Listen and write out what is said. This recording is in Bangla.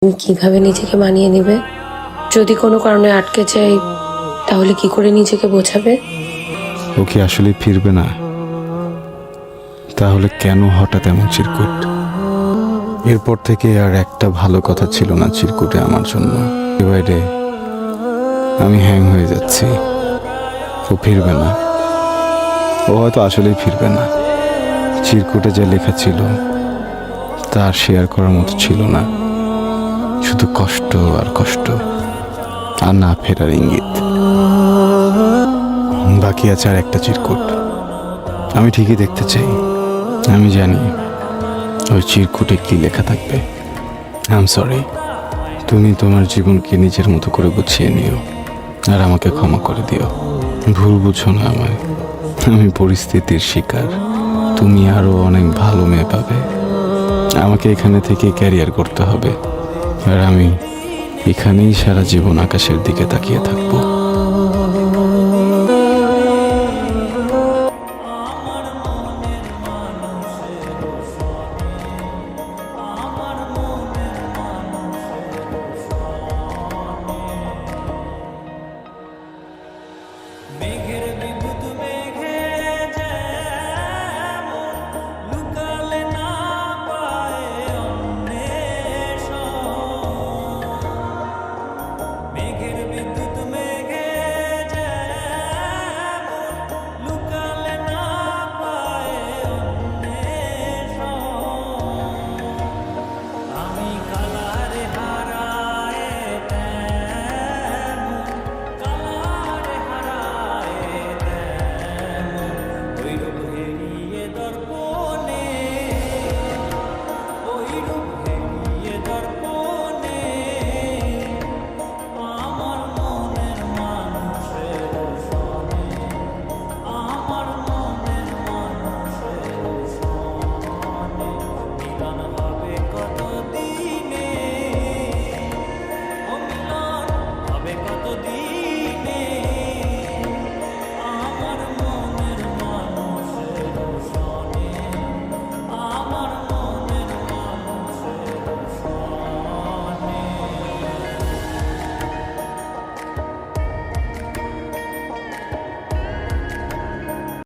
তুমি কিভাবে নিজেকে মানিয়ে নেবে? যদি কোনো কারণে আটকে যাই তাহলে কি করে নিজেকে বোঝাবে? ও কি আসলে ফিরবে না? তাহলে কেন হঠাৎ এমন চিরকুট? এরপর থেকে আর একটা ভালো কথা ছিল না চিরকুটে আমার জন্য। ডে বাই ডে আমি হ্যাং হয়ে যাচ্ছি। ও ফিরবে না। ও হয়তো আসলেই ফিরবে না। চিরকুটে যা লেখা ছিল তা আর শেয়ার করার মতো ছিল না। শুধু কষ্ট আর কষ্ট, আর না ফেরার ইঙ্গিত। বাকি আছে আর একটা চিরকুট। আমি ঠিকই দেখতে চাই। আমি জানি ওই চিরকুটে কি লেখা থাকবে। I am sorry. তুমি তোমার জীবনকে নিজের মতো করে গুছিয়ে নিও, আর আমাকে ক্ষমা করে দিও। ভুল বুঝো না আমায়। আমি পরিস্থিতির শিকার। তুমি আরো অনেক ভালো মেয়ে পাবে। আমাকে এখানে থেকে ক্যারিয়ার করতে হবে, আর আমি এখানেই সারা জীবন আকাশের দিকে তাকিয়ে থাকবো।